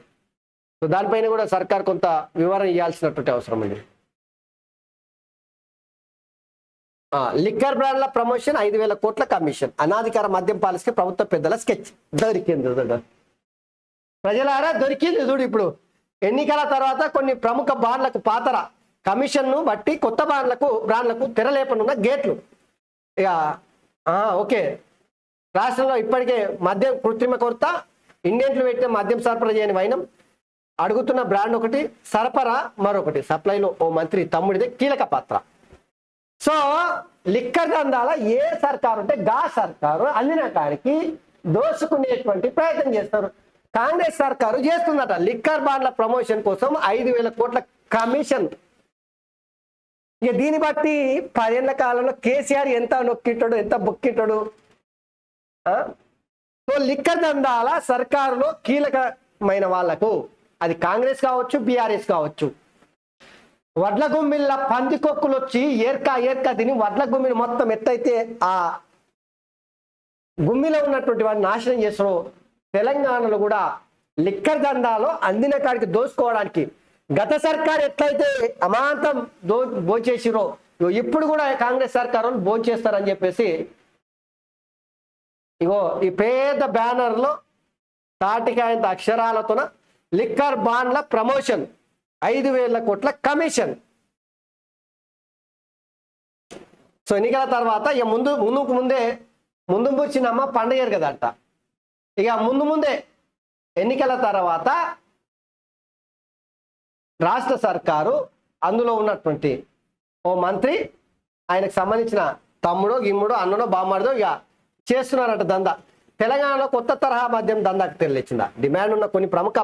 సో దానిపైన కూడా సర్కార్ కొంత వివరణ ఇవ్వాల్సినటువంటి అవసరం ఉంది. లిక్కర్ బ్రాండ్ల ప్రమోషన్ 5,000 కోట్ల కమిషన్, అనాధికార మద్యం పాలసీకి ప్రభుత్వ పెద్దల స్కెచ్. దొరికింది ప్రజలారా, దొరికింది చూడు. ఇప్పుడు ఎన్నికల తర్వాత కొన్ని ప్రముఖ బాండ్లకు పాతర కమిషన్ను బట్టి కొత్త బ్రాండ్లకు తెరలేపనున్న గేట్లు. ఇక ఓకే, రాష్ట్రంలో ఇప్పటికే మద్యం కృత్రిమ కొరత, ఇండియన్లు పెట్టిన మద్యం సరఫరా చేయని వైనం, అడుగుతున్న బ్రాండ్ ఒకటి, సరఫరా మరొకటి, సప్లైలో ఓ మంత్రి తమ్ముడిదే కీలక పాత్ర. సో లిక్కర్ దందాల ఏ సర్కారు ఉంటే గా సర్కారు అందిన కాడికి దోసుకునేటువంటి ప్రయత్నం చేస్తారు. కాంగ్రెస్ సర్కారు చేస్తుందట లిక్కర్ బాండ్ల ప్రమోషన్ కోసం 5,000 కోట్ల కమిషన్. ఇక దీన్ని బట్టి 10 ఏళ్ల కాలంలో కేసీఆర్ ఎంత నొక్కింటాడు, ఎంత బొక్కింటాడు. సో లిక్కర్ దందాల సర్కారులో కీలకమైన వాళ్లకు, అది కాంగ్రెస్ కావచ్చు బీఆర్ఎస్ కావచ్చు, వడ్ల గుమ్మిళ్ళ పందికొక్కులు వచ్చి ఏర్కా తిని వడ్ల గుమ్మిని మొత్తం ఎత్తైతే ఆ గుమ్మిలో ఉన్నటువంటి వాడిని నాశనం చేస్తారు. తెలంగాణలో కూడా లిక్కర్ దందాలో అందిన కాడికి దోసుకోవడానికి గత సర్కార్ ఎట్లయితే అమాంతం భోంచేసిరో ఇప్పుడు కూడా కాంగ్రెస్ సర్కారు భోంచేస్తారని చెప్పేసి ఇగో ఈ పేద బ్యానర్లో తాటికాయంత అక్షరాలతోన లిక్కర్ బాండ్ల ప్రమోషన్ 5,000 కోట్ల కమిషన్. సో ఎన్నికల తర్వాత ఇక ముందు వచ్చినమ్మ పండుగరు కదంట. ఇక ముందే ఎన్నికల తర్వాత రాష్ట్ర సర్కారు అందులో ఉన్నటువంటి ఓ మంత్రి, ఆయనకు సంబంధించిన తమ్ముడో గిమ్ముడో అన్ననో బామ్మడిదో ఇక చేస్తున్నారంట దందా. తెలంగాణలో కొత్త తరహా మద్యం దందాకు తెరలిచ్చిందా. డిమాండ్ ఉన్న కొన్ని ప్రముఖ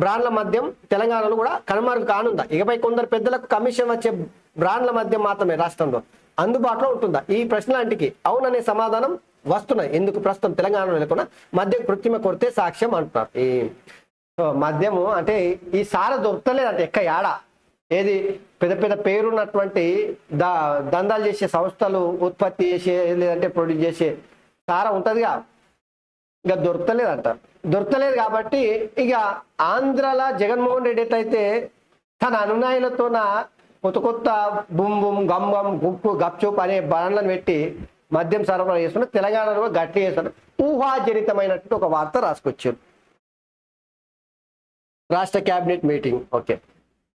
బ్రాండ్ల మద్యం తెలంగాణలో కూడా కనుమరుగు కానుందా. ఇకపై కొందరు పెద్దలకు కమిషన్ వచ్చే బ్రాండ్ల మద్యం మాత్రమే రాష్ట్రంలో అందుబాటులో ఉంటుందా? ఈ ప్రశ్నలాంటికి అవుననే సమాధానం వస్తున్నాయి. ఎందుకు ప్రస్తుతం తెలంగాణలో లేకుండా మద్యం కృత్రిమ కొడితే సాక్ష్యం అంటున్నారు. ఈ మద్యము అంటే ఈ సార దొరకలేదంటే ఎక్క యాడా ఏది పెద్ద పెద్ద పేరున్నటువంటి దందాలు చేసే సంస్థలు ఉత్పత్తి చేసే లేదంటే ప్రొడ్యూస్ చేసే సార ఉంటుందిగా, ఇక దొరకలేదు కాబట్టి ఇక ఆంధ్రాల జగన్మోహన్ రెడ్డి అయితే తన అనునాయులతోన కొత్త కొత్త బుమ్ బుమ్ గమ్ గమ్ గుప్పు గప్చుప్ అనే బాండ్లను పెట్టి మద్యం సరఫరా చేస్తున్నారు. తెలంగాణలో గట్టి చేస్తున్నారు. ఊహాజనితమైనట్టు ఒక వార్త రాసుకొచ్చారు. రాష్ట్ర కేబినెట్ మీటింగ్. ఓకే,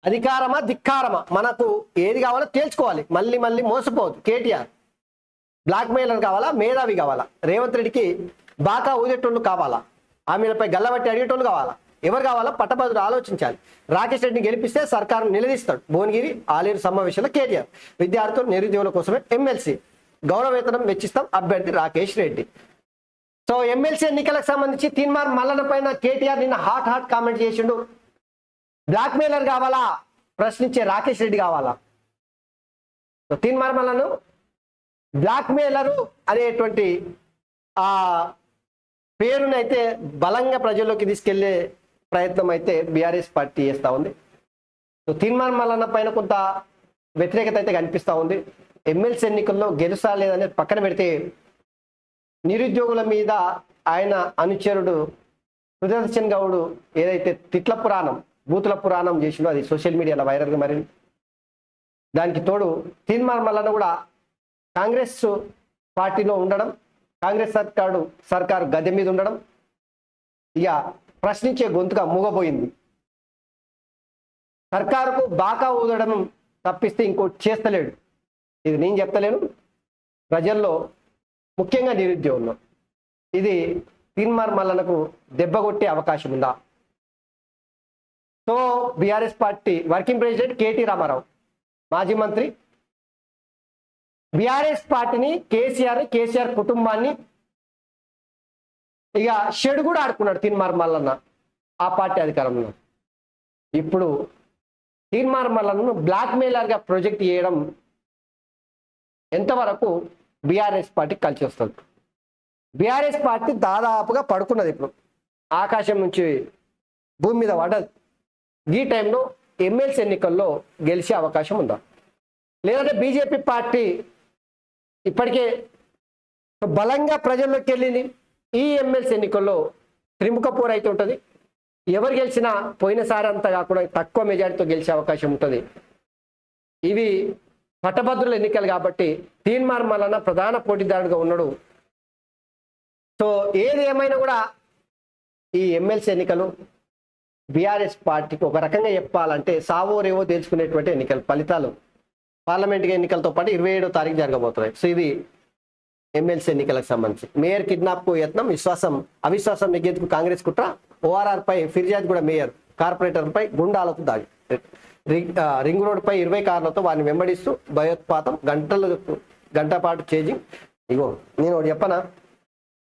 అధికారమా ధిక్కారమా మనకు ఏది కావాలో తేల్చుకోవాలి. మళ్ళీ మళ్ళీ మోసపోవద్దు. కేటీఆర్ బ్లాక్ మెయిలర్ కావాలా, మేధావి కావాలా, రేవంత్ రెడ్డికి బాగా ఊదేటోళ్ళు కావాలా, ఆమెలపై గల్లబట్టి అడిగేటోళ్ళు కావాలా, ఎవరు కావాలా పట్టభద్రులు ఆలోచించాలి. రాకేష్ రెడ్డిని గెలిపిస్తే సర్కారు నిలదీస్తాడు. భువనగిరి ఆలేరు సమావేశంలో కేటీఆర్ విద్యార్థులు నిరుద్యోగుల కోసమే ఎమ్మెల్సీ గౌరవ వేతనం వెచ్చిస్తాం అభ్యర్థి రాకేష్ రెడ్డి. సో ఎమ్మెల్సీ ఎన్నికలకు సంబంధించి తీన్మార్ మల్లన పైన కేటీఆర్ నిన్న హాట్ కామెంట్ చేసిండు. బ్లాక్ మెయిలర్ కావాలా, ప్రశ్నించే రాకేష్ రెడ్డి కావాలా? సో తీన్మార్ మల్లను బ్లాక్ మెయిలరు అనేటువంటి ఆ పేరునైతే బలంగా ప్రజల్లోకి తీసుకెళ్లే ప్రయత్నం అయితే బీఆర్ఎస్ పార్టీ చేస్తూ ఉంది. సో తీన్మార్ మల్లన్న పైన కొంత వ్యతిరేకత అయితే కనిపిస్తూ ఉంది. ఎమ్మెల్సీ ఎన్నికల్లో గెలుసా లేదనేది పక్కన పెడితే నిరుద్యోగుల మీద ఆయన అనుచరుడు సుదర్శన్ గౌడ్ ఏదైతే తిట్ల పురాణం బూతుల పురాణం చేసిండో అది సోషల్ మీడియాలో వైరల్గా మారింది. దానికి తోడు తీన్మార్ మల్లన్న కూడా కాంగ్రెస్ పార్టీలో ఉండడం, కాంగ్రెస్ సర్కారు గద్దె మీద ఉండడం, ఇక ప్రశ్నించే గొంతుగా మూగబోయింది. సర్కారుకు బాకా ఊదడం తప్పిస్తే ఇంకోటి చేస్తలేడు. ఇది నేను చెప్తలేను, ప్రజల్లో ముఖ్యంగా నిరుద్యోగుల్లో ఇది తీన్మార్ మల్లన్నకు దెబ్బ కొట్టే అవకాశం ఉందా? So BRS party working president KT Rama Rao, మాజీ మంత్రి, బీఆర్ఎస్ పార్టీని కేసీఆర్ కుటుంబాన్ని ఇక షెడ్ కూడా ఆడుకున్నాడు తీన్మార్ మల్లన్న ఆ పార్టీ అధికారంలో. ఇప్పుడు తీన్మార్ మల్లన్నను బ్లాక్ మెయిలర్గా ప్రొజెక్ట్ చేయడం ఎంతవరకు బీఆర్ఎస్ పార్టీకి కలిసి వస్తుంది? బీఆర్ఎస్ పార్టీ దాదాపుగా పడుకున్నది. ఇప్పుడు ఆకాశం నుంచి భూమి మీద పడదు. ఈ టైంలో ఎమ్మెల్సీ ఎన్నికల్లో గెలిచే అవకాశం ఉందా? లేదంటే బీజేపీ పార్టీ ఇప్పటికే బలంగా ప్రజల్లోకి వెళ్ళింది. ఈ ఎమ్మెల్సీ ఎన్నికల్లో త్రిముఖ పోరు అయితే ఉంటుంది. ఎవరు గెలిచినా పోయినసారి అంతా కాకుండా తక్కువ మెజారిటీతో గెలిచే అవకాశం ఉంటుంది. ఇవి పట్టభద్రుల ఎన్నికలు కాబట్టి తీన్మార్ మల్లన్న ప్రధాన పోటీదారుడుగా ఉన్నాడు. సో ఏది ఏమైనా కూడా ఈ ఎమ్మెల్సీ ఎన్నికలు బీఆర్ఎస్ పార్టీకి ఒక రకంగా చెప్పాలంటే సావోరేవో తెలుసుకునేటువంటి ఎన్నికలు. ఫలితాలు పార్లమెంట్ ఎన్నికలతో పాటు 27వ తారీఖు జరగబోతున్నాయి. సో ఇది ఎమ్మెల్సీ ఎన్నికలకు సంబంధించి మేయర్ కిడ్నాప్కు యత్నం, అవిశ్వాసం నెగ్గేందుకు కాంగ్రెస్ కుట్ర, ఓఆర్ఆర్ పై ఫిర్యాదు కూడా మేయర్ కార్పొరేటర్పై గుండాలకు దాడి, రింగ్ రోడ్డుపై 20 కార్లతో వారిని వెంబడిస్తూ భయోత్పాతం, గంట పాటు చేజింగ్. ఇగో నేను ఒకటి చెప్పనా,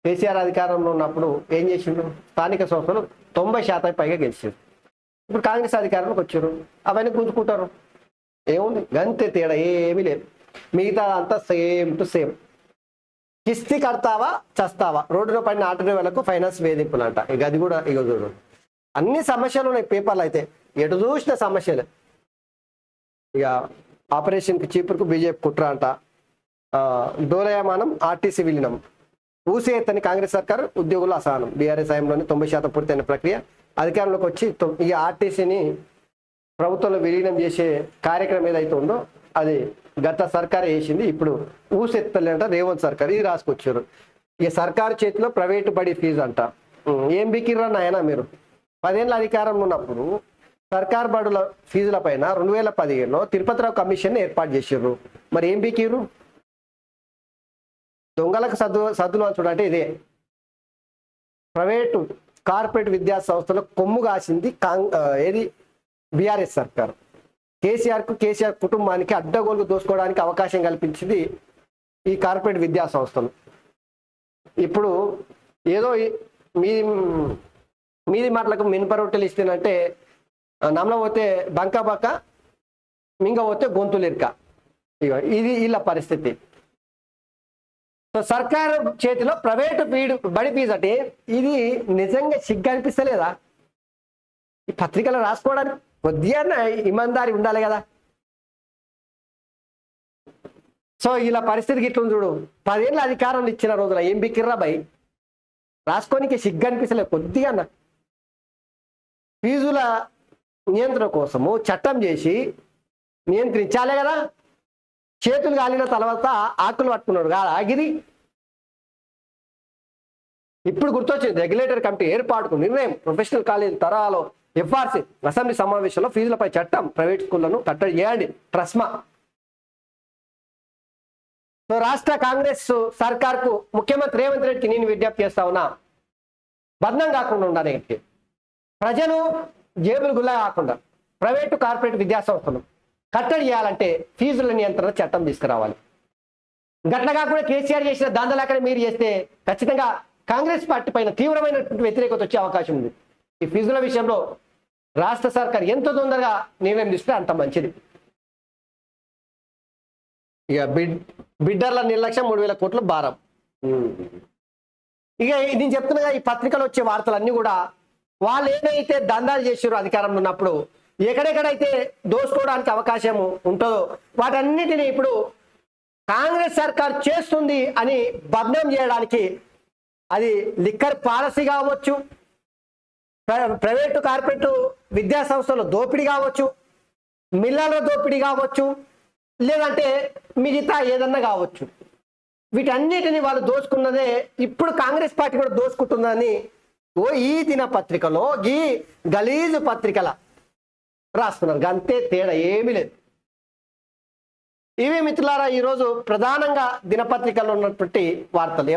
కేసీఆర్ అధికారంలో ఉన్నప్పుడు ఏం చేసిండు? స్థానిక సంస్థలు 90% పైగా గెలిచారు. ఇప్పుడు కాంగ్రెస్ అధికారంలోకి వచ్చారు, అవన్నీ గుంజుకుంటారు. ఏముంది గంతే, తేడా ఏమీ లేదు. మిగతా అంతా సేమ్ టు సేమ్. కిస్తీ కడతావా చస్తావా, రోడ్డులో పడిన ఆటో డ్రైవర్లకు ఫైనాన్స్ వేధింపులు అంట. ఇక అది కూడా ఇక చూడు, అన్ని సమస్యలు ఉన్నాయి పేపర్లు అయితే, ఎటు చూసిన సమస్యలే. ఇక ఆపరేషన్కి చీపురుకు బీజేపీ కుట్ర అంట, డోలయమానం ఆర్టీసీ విలీనం, ఊసే ఎత్తని కాంగ్రెస్ సర్కారు, ఉద్యోగుల అసహనం, బీఆర్ఎస్ హయాంలోని 90% పూర్తయిన ప్రక్రియ, అధికారంలోకి వచ్చి ఈ ఆర్టీసీని ప్రభుత్వంలో విలీనం చేసే కార్యక్రమం ఏదైతే ఉందో అది గత సర్కారు వేసింది. ఇప్పుడు ఊసెత్తలేంట రేవంత్ సర్కారు, ఇది రాసుకొచ్చారు. ఇక సర్కారు చేతిలో ప్రైవేటు బడి ఫీజు అంట. ఏం బికిర్రా నాయన మీరు? 10 ఏళ్ళ అధికారంలో ఉన్నప్పుడు సర్కారు బడుల ఫీజుల పైన 2015లో తిరుపతిరావు కమిషన్ ఏర్పాటు చేసారు. మరి ఏం బికిర్రు? దొంగలకు సద్దులు చూడంటే ఇదే. ప్రైవేటు కార్పొరేట్ విద్యా సంస్థలో కొమ్ము కాసింది ఏది? బీఆర్ఎస్ సర్కారు. కేసీఆర్ కుటుంబానికి అడ్డగోలుకు దోసుకోవడానికి అవకాశం కల్పించింది ఈ కార్పొరేట్ విద్యా సంస్థలు. ఇప్పుడు ఏదో మీది మాటలకు మినప రొట్టెలు ఇస్తేనంటే నమ్మకపోతే బంక మింగపోతే గొంతులు ఇరక. ఇక ఇది వీళ్ళ పరిస్థితి. సో సర్కారు చేతిలో ప్రైవేటు బడి ఫీజు అంటే ఇది నిజంగా సిగ్గు అనిపిస్తలేదా? ఈ పత్రికలు రాసుకోవడానికి కొద్దిగా ఇమందారి ఉండాలి కదా. సో ఇలా పరిస్థితికి ఇట్లా చూడు. 10 ఏళ్ళ అధికారంలో ఇచ్చిన రోజున ఏం బిక్కిర్రా భయ్, రాసుకోనికి సిగ్గు అనిపిస్తలేదు కొద్దిగా. ఫీజుల నియంత్రణ కోసము చట్టం చేసి నియంత్రించాలే కదా. చేతులు కాలిన తర్వాత ఆకులు పట్టుకున్నాడు కాదు ఆగిరి. ఇప్పుడు గుర్తొచ్చింది రెగ్యులేటరీ కమిటీ ఏర్పాటుకు నిర్ణయం. ప్రొఫెషనల్ కాలేజ్ తరాలో ఎఫ్ఆర్సి అసెంబ్లీ సమావేశంలో ఫీజులపై చట్టం, ప్రైవేట్ స్కూళ్లను కట్టడి చేయండి ట్రస్మా. సో రాష్ట్ర కాంగ్రెస్ సర్కార్కు ముఖ్యమంత్రి రేవంత్ రెడ్డికి నేను విజ్ఞప్తి చేస్తా ఉన్నా, బద్నం కాకుండా ఉండాలి. ప్రజలు జేబులు గుల్ల కాకుండా ప్రైవేటు కార్పొరేట్ విద్యాసంస్థలు కట్టడి చేయాలంటే ఫీజుల నియంత్రణ చట్టం తీసుకురావాలి. గట్ల కాకుండా కేసీఆర్ చేసిన దందలాకనే మీరు చేస్తే ఖచ్చితంగా కాంగ్రెస్ పార్టీ పైన తీవ్రమైనటువంటి వ్యతిరేకత వచ్చే అవకాశం ఉంది. ఈ ఫీజుల విషయంలో రాష్ట్ర సర్కార్ ఎంత తొందరగా నిర్ణయం తీసుకుంటే అంత మంచిది. ఇక బిడ్డర్ల నిర్లక్ష్యం 3,000 కోట్ల భారం. ఇక నేను చెప్తున్నా, ఈ పత్రికలు వచ్చే వార్తలన్నీ కూడా వాళ్ళు ఏదైతే దందాలు చేసారో అధికారంలో ఉన్నప్పుడు ఎక్కడెక్కడైతే దోసుకోవడానికి అవకాశం ఉంటుందో వాటన్నిటిని ఇప్పుడు కాంగ్రెస్ సర్కార్ చేస్తుంది అని బద్నాం చేయడానికి, అది లిక్కర్ పాలసీ కావచ్చు, ప్రైవేటు కార్పొరేట్ విద్యా సంస్థలు దోపిడీ కావచ్చు, మిల్లాల దోపిడీ కావచ్చు, లేదంటే మిగతా ఏదన్నా కావచ్చు, వీటన్నిటిని వాళ్ళు దోచుకున్నదే ఇప్పుడు కాంగ్రెస్ పార్టీ కూడా దోచుకుంటుందని ఈ దినపత్రికలో ఈ గలీజు పత్రికల రాస్తున్నారు. అంతే, తేడా ఏమీ లేదు. ఇవి మిత్రులారా ఈరోజు ప్రధానంగా దినపత్రికల్లో ఉన్నటువంటి వార్తలు.